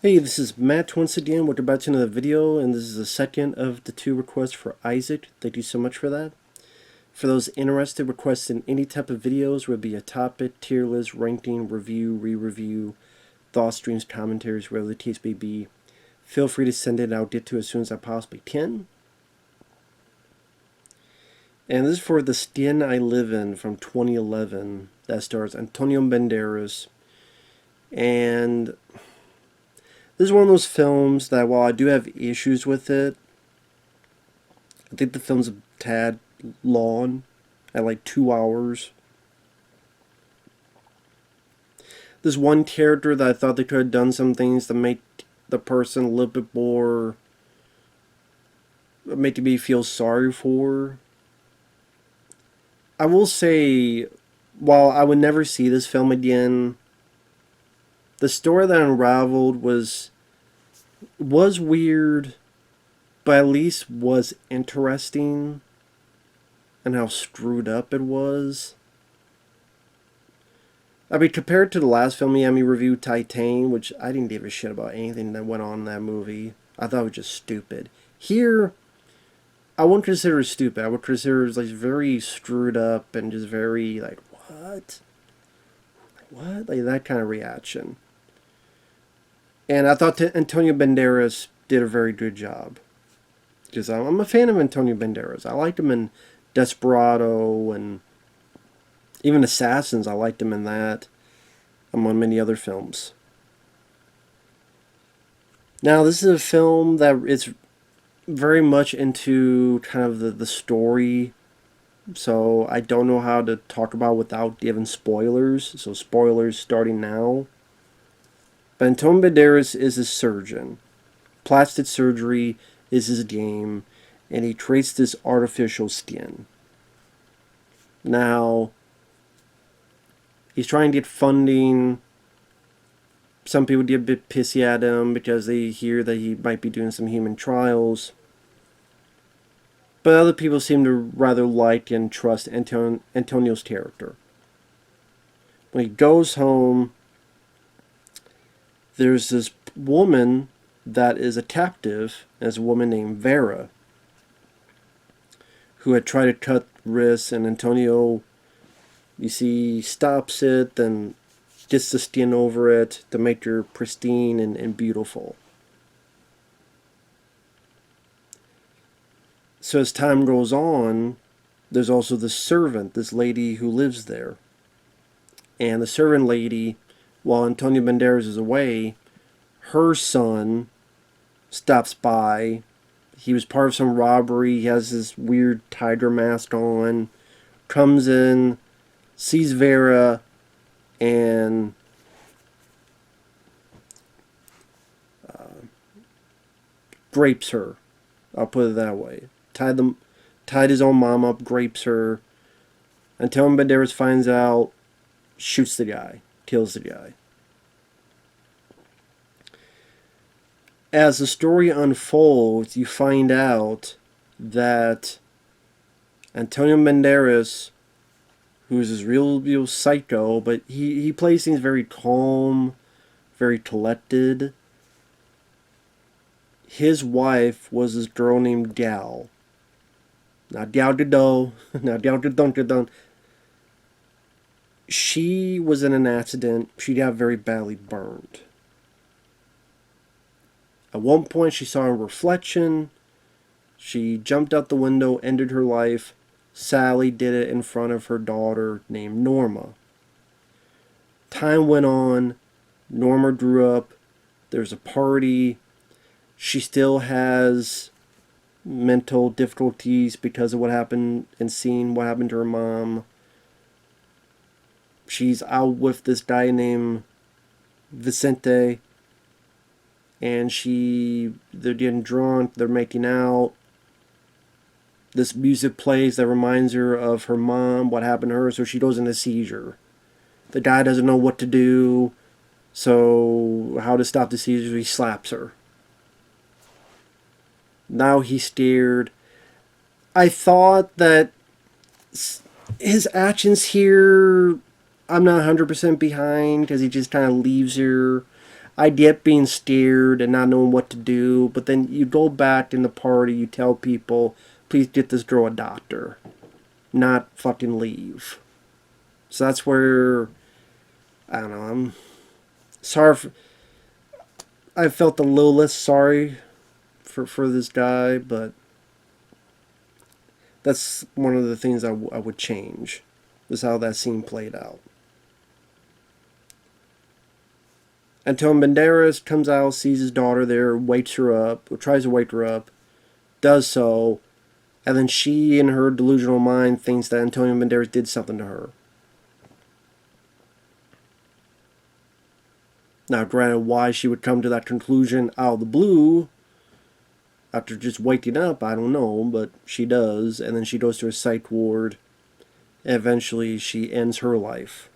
Hey, this is Matt once again. We're about to another video, and this is the second of the two requests for Isaac. Thank you so much for that. For those interested, requesting any type of videos, whether it be a topic, tier list, ranking, review, re-review, thoughts, streams, commentaries, whatever the case may be, feel free to send it and I'll get to it as soon as I possibly can. And this is for The Skin I Live In from 2011 that stars Antonio Banderas. And this is one of those films that, while I do have issues with it, I think the film's a tad long, at like 2 hours. There's one character that I thought they could have done some things to make the person a little bit more, making me feel sorry for. I will say, while I would never see this film again, the story that unraveled was weird, but at least was interesting, and how screwed up it was. I mean, compared to the last film he had me review, Titan, which I didn't give a shit about anything that went on in that movie. I thought it was just stupid. Here, I wouldn't consider it stupid. I would consider it like very screwed up and just very like, what? What? Like that kind of reaction. And I thought Antonio Banderas did a very good job. Because I'm a fan of Antonio Banderas. I liked him in Desperado and even Assassins. I liked him in that, among many other films. Now, this is a film that is very much into kind of the story. So I don't know how to talk about without giving spoilers. So spoilers starting now. But Antonio Banderas is a surgeon. Plastic surgery is his game, and he creates this artificial skin. Now, he's trying to get funding. Some people get a bit pissy at him because they hear that he might be doing some human trials. But other people seem to rather like and trust Antonio's character. When he goes home, there's this woman that is a captive, as a woman named Vera, who had tried to cut wrists, and Antonio, you see, stops it and gets the skin over it to make her pristine and beautiful. So as time goes on, there's also this servant, this lady who lives there. And the servant lady, while Antonio Banderas is away, her son stops by. He was part of some robbery. He has this weird tiger mask on. Comes in, sees Vera, and grapes her. I'll put it that way. Tied his own mom up, grapes her. Antonio Banderas finds out, shoots the guy, kills the guy. As the story unfolds, you find out that Antonio Banderas, who's this real psycho, but he plays things very calm, very collected. His wife was this girl named Gal. Not Gal Gadot, not Gal Gadon. She was in an accident. She got very badly burned. At one point, she saw a reflection. She jumped out the window, ended her life. Sally did it in front of her daughter named Norma. Time went on. Norma grew up. There's a party. She still has mental difficulties because of what happened and seeing what happened to her mom. She's out with this guy named Vicente. And they're getting drunk, they're making out. This music plays that reminds her of her mom, what happened to her, so she goes into seizure. The guy doesn't know what to do, so how to stop the seizure, he slaps her. Now he's scared. I thought that his actions here, I'm not 100% behind, because he just kind of leaves her. I get being scared and not knowing what to do, but then you go back in the party, you tell people, please get this girl a doctor, not fucking leave. So that's where, I don't know, I'm sorry for, I felt a little less sorry for this guy, but that's one of the things I would change, is how that scene played out. Antonio Banderas comes out, sees his daughter there, wakes her up, or tries to wake her up, does so, and then she, in her delusional mind, thinks that Antonio Banderas did something to her. Now, granted, why she would come to that conclusion out of the blue, after just waking up, I don't know, but she does, and then she goes to a psych ward, and eventually she ends her life.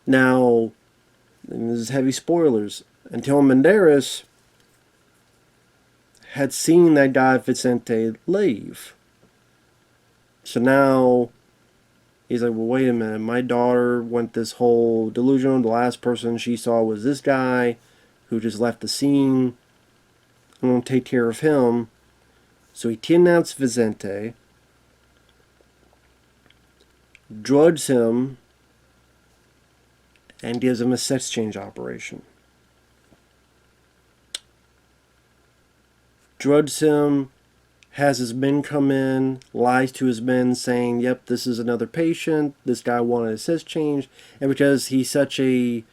Now, and this is heavy spoilers, Antonio Banderas had seen that guy Vicente leave. So now he's like, well, wait a minute, my daughter went this whole delusion. The last person she saw was this guy who just left the scene. I'm going to take care of him. So he kidnaps Vicente, drugs him, and gives him a sex change operation. Drugs him, has his men come in, lies to his men saying, yep, this is another patient, this guy wanted a sex change, and because he's such a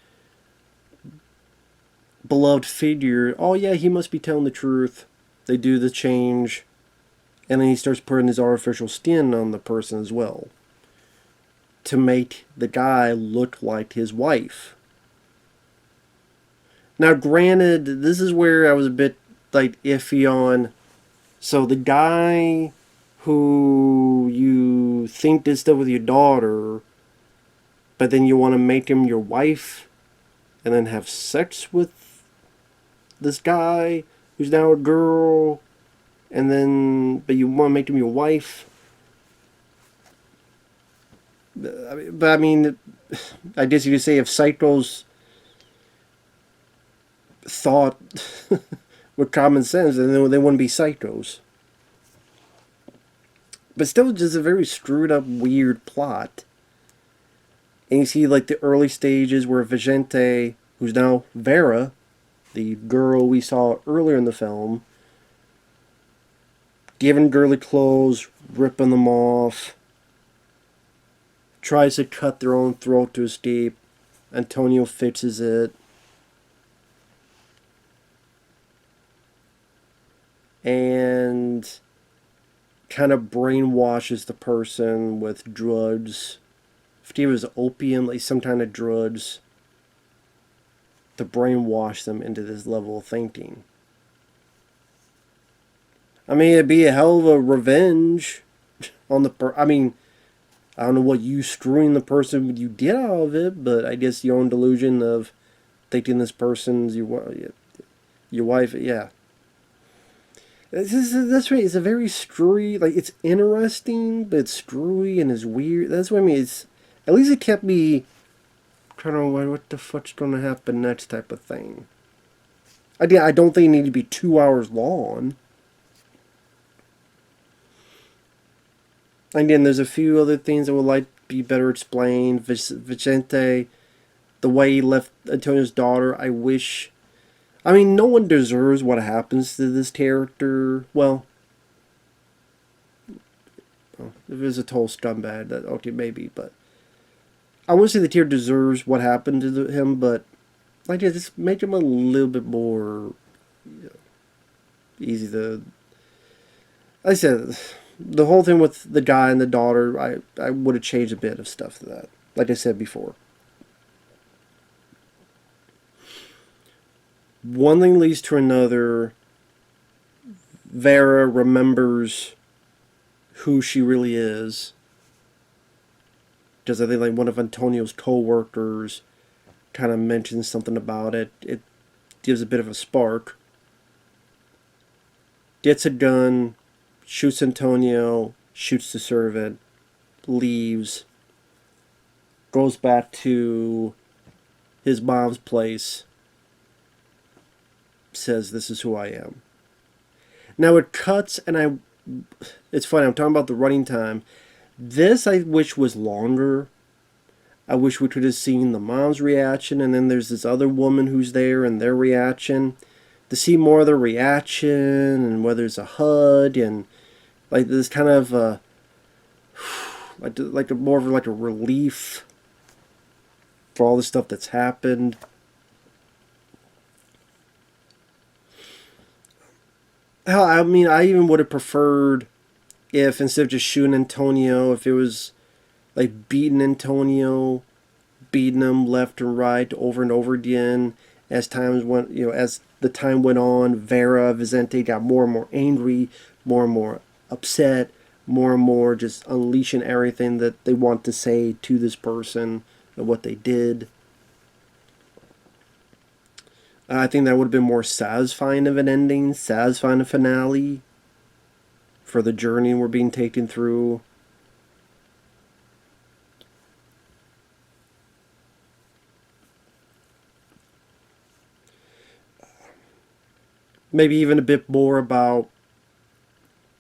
beloved figure, oh yeah, he must be telling the truth. They do the change, and then he starts putting his artificial skin on the person as well, to make the guy look like his wife. Now, granted, this is where I was a bit like iffy on. So the guy who you think did stuff with your daughter, but then you want to make him your wife, and then have sex with this guy who's now a girl, and then but you want to make him your wife. But I mean, I guess you could say if psychos thought with common sense, then they wouldn't be psychos. But still, just a very screwed up, weird plot. And you see, like, the early stages where Vicente, who's now Vera, the girl we saw earlier in the film, giving girly clothes, ripping them off, tries to cut their own throat to escape. Antonio fixes it. And kind of brainwashes the person with drugs. If it was opium, like some kind of drugs, to brainwash them into this level of thinking. I mean, it'd be a hell of a revenge on the I mean, I don't know what you screwing the person you did out of it, but I guess your own delusion of thinking this person's your wife, yeah. That's right. It's a very screwy. Like, it's interesting, but it's screwy and it's weird. That's what I mean. It's at least it kept me kind of like, what the fuck's gonna happen next type of thing. Again, I don't think it needed to be 2 hours long. Again, there's a few other things that would like be better explained. Vicente, the way he left Antonio's daughter, I wish. I mean, no one deserves what happens to this character. Well, if it was a total scumbag, that okay, maybe, but I wouldn't say the character deserves what happened to him, but like, just make him a little bit more easy to. Like I said, the whole thing with the guy and the daughter, I would have changed a bit of stuff to that. Like I said before. One thing leads to another. Vera remembers who she really is. Because I think like one of Antonio's co-workers kind of mentions something about it. It gives a bit of a spark. Gets a gun, shoots Antonio, shoots the servant, leaves, goes back to his mom's place, says, "This is who I am." Now it cuts, and it's funny, I'm talking about the running time. This I wish was longer. I wish we could have seen the mom's reaction, and then there's this other woman who's there and their reaction. To see more of their reaction, and whether it's a HUD, and like this kind of like a more of like a relief for all the stuff that's happened. Hell, I mean, I even would have preferred if instead of just shooting Antonio, if it was like beating Antonio, beating him left and right over and over again as times went, as the time went on. Vera Vicente got more and more angry, more and more upset, more and more just unleashing everything that they want to say to this person and what they did. I think that would have been more satisfying of an ending, satisfying a finale for the journey we're being taken through. Maybe even a bit more about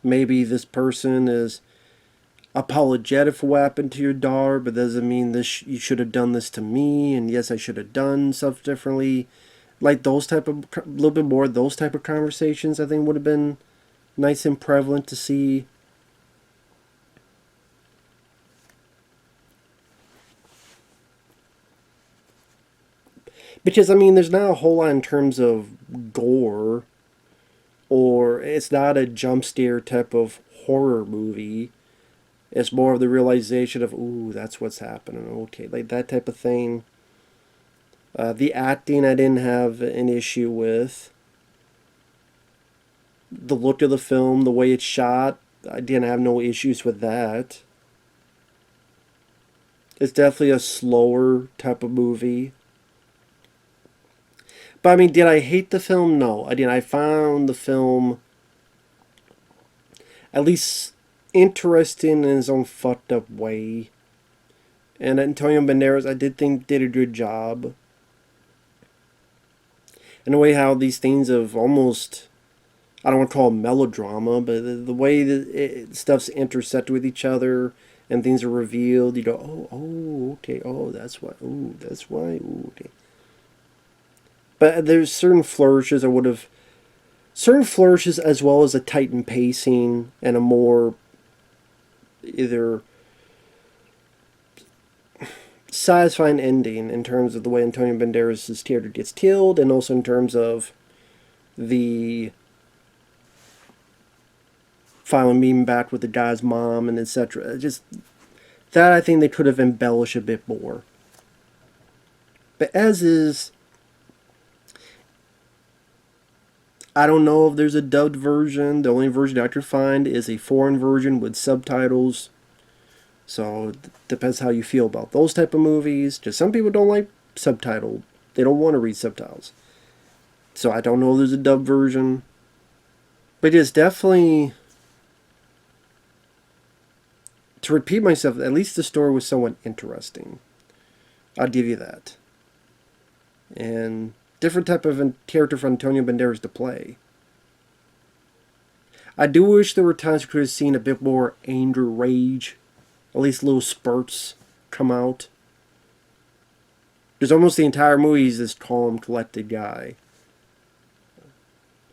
maybe this person is apologetic for what happened to your daughter, but doesn't mean this you should have done this to me, and yes, I should have done stuff differently. Like those type of, a little bit more of those type of conversations, I think would have been nice and prevalent to see. Because, I mean, there's not a whole lot in terms of gore, or it's not a jump scare type of horror movie. It's more of the realization of, ooh, that's what's happening. Okay, like that type of thing. The acting I didn't have an issue with. The look of the film, the way it's shot, I didn't have no issues with that. It's definitely a slower type of movie. But I mean, did I hate the film? No, I didn't. I found the film at least interesting in his own fucked up way. And Antonio Banderas, I did think did a good job. In a way, how these things of almost, I don't want to call it melodrama, but the way that stuff's intersected with each other and things are revealed, you go, oh, okay, oh, that's why, oh, that's why, oh, okay. But there's certain flourishes as well as a tightened pacing and a more either satisfying ending in terms of the way Antonio Banderas' character gets killed, and also in terms of the finally meeting back with the guy's mom and etc. Just that I think they could have embellished a bit more. But as is, I don't know if there's a dubbed version. The only version I could find is a foreign version with subtitles. So it depends how you feel about those type of movies. Just some people don't like subtitled. They don't want to read subtitles. So I don't know if there's a dubbed version. But it's definitely, to repeat myself, at least the story was somewhat interesting. I'll give you that. And different type of character for Antonio Banderas to play. I do wish there were times we could have seen a bit more anger, rage, at least little spurts come out. There's almost the entire movie he's this calm, collected guy.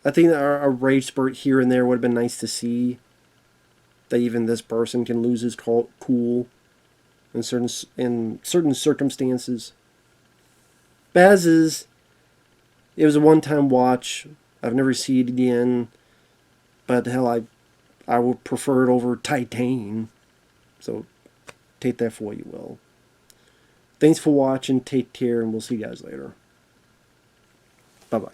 I think that a rage spurt here and there would have been nice to see. That even this person can lose his cool in certain circumstances. But as is, it was a one-time watch. I've never seen it again. But hell, I would prefer it over Titan. So take that for what you will. Thanks for watching. Take care, and we'll see you guys later. Bye-bye.